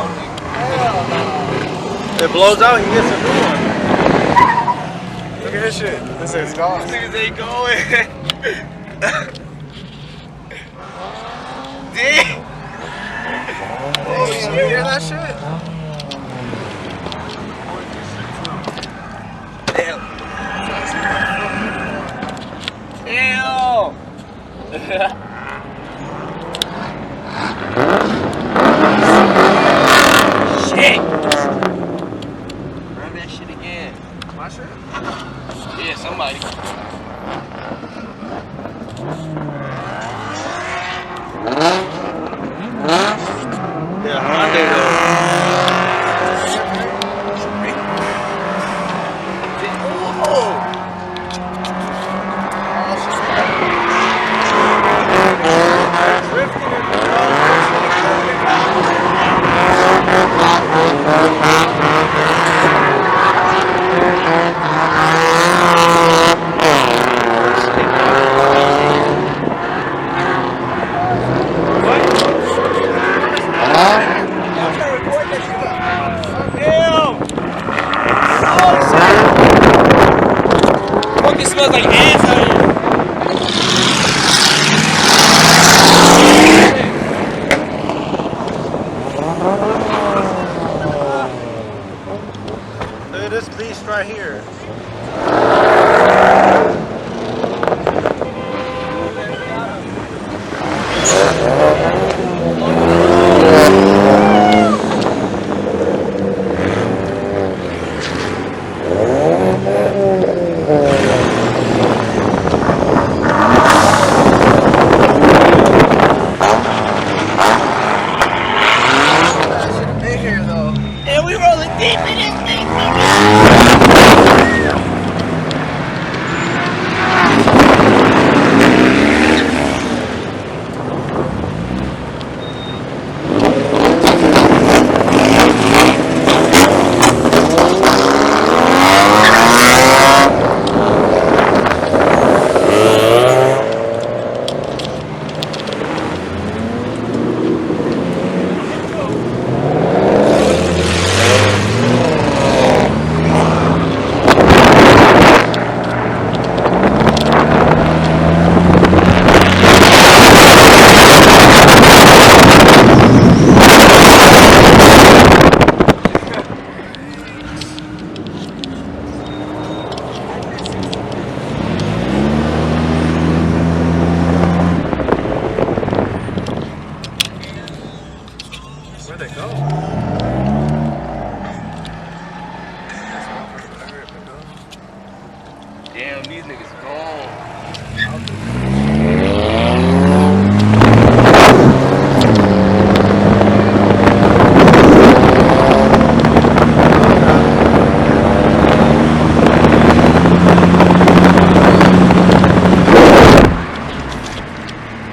Hell no. It blows out, he gets a new one. Look at this shit. This is gone. These niggas ain't going. Damn. Oh, you hear that shit? Damn. Shit. Run that shit again. My shit? Yeah, somebody. Yeah, Hyundai though. Fucking smells like ants out here. Look at this beast right here. And we rolling deep in this thing. Where'd they go? Damn, these niggas gone.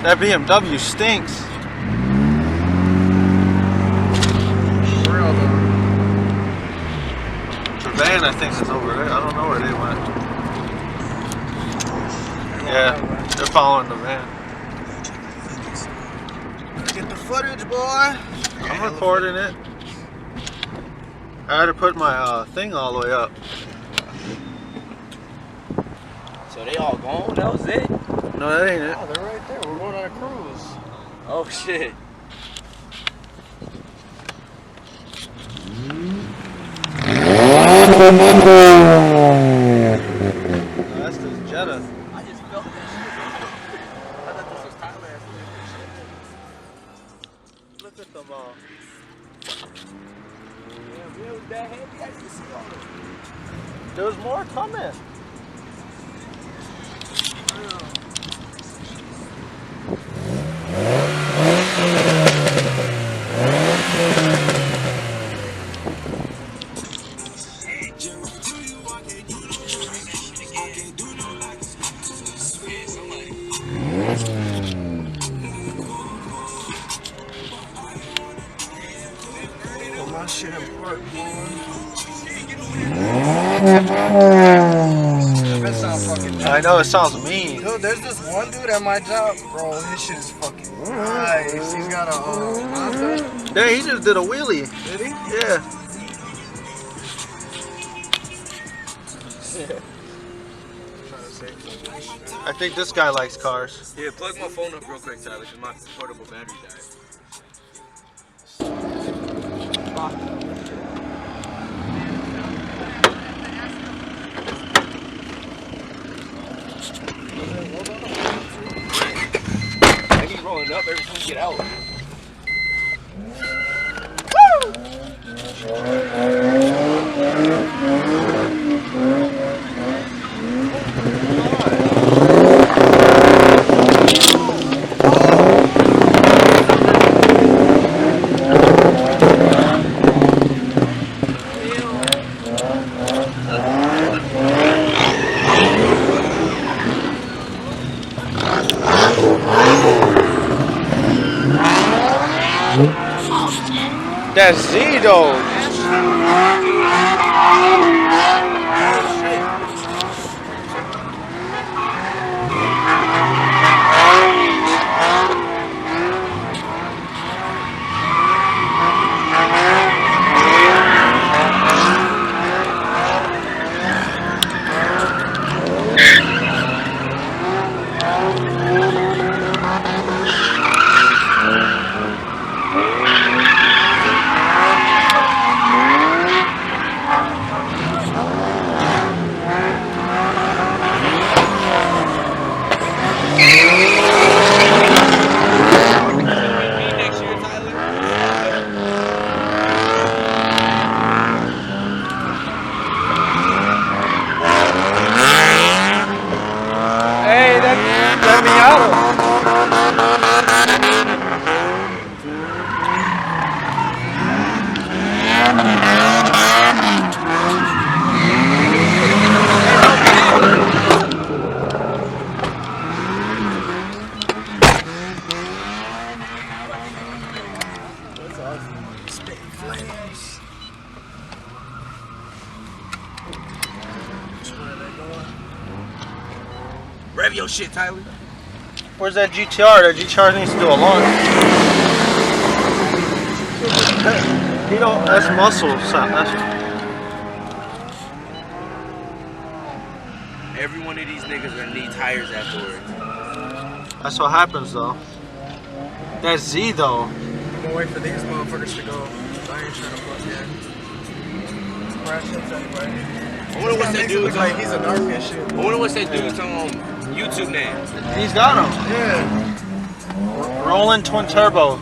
That BMW stinks. For real though. The van, I think, is over there. I don't know where they went. Yeah, they're following the van. Get the footage, boy. I'm recording it. I had to put my thing all the way up. So they all gone? That was it? No, that ain't it. Oh, they're right there. We're going on a cruise. Oh shit. That's this Jetta. I just felt that shit. I thought this was Thailand. Look at them all. Damn, it was that heavy. I didn't see all of it. There was more coming. Put my shit in park, boy. That sounds fucking I know it sounds mean. Dude, there's this one dude at my job, bro. His shit is fucking Nice. He's got a Mazda. Yeah, he just did a wheelie. Did he? Yeah. I think this guy likes cars. Yeah, plug my phone up real quick, Tyler, because my portable battery died. I keep rolling up every time you get out. That's Z though. Rev your shit, Tyler. Where's that GTR? That GTR needs to do a launch. You know, that's muscle. Every one of these niggas gonna need tires afterwards. That's what happens though. That's Z though. I'm gonna wait for these motherfuckers to go. I ain't trying to plug in. Crash hits anyway. I wonder what's that dude's like he's a dark and shit. I wonder what's that dude's YouTube name. He's got him. Yeah. Rolling twin turbo.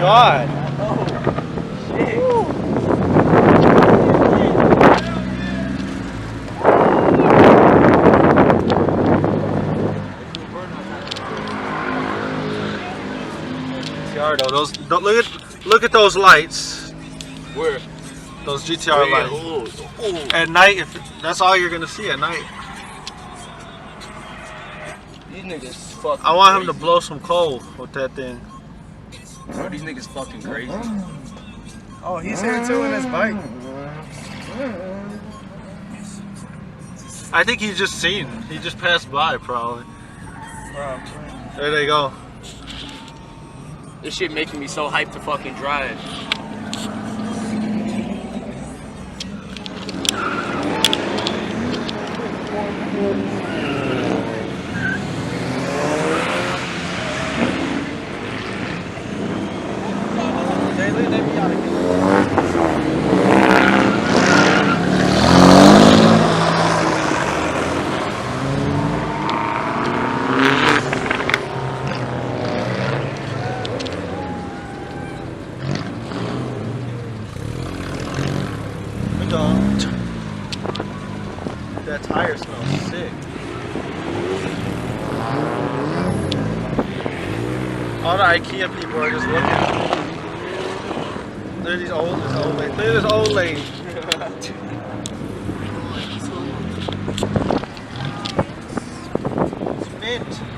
God. Those look at those lights. Where? Those GTR lights. Ooh. At night, if that's all you're gonna see at night. These niggas fucking I want crazy. him to blow some coal with that thing. Bro, these niggas fucking crazy. Oh, he's here too in his bike. I think he's just seen. He just passed by, probably. There they go. This shit making me so hyped to fucking drive. That tire smells sick. IKEA people are just looking. Look at these old ladies. Look at this old lady. It's mint.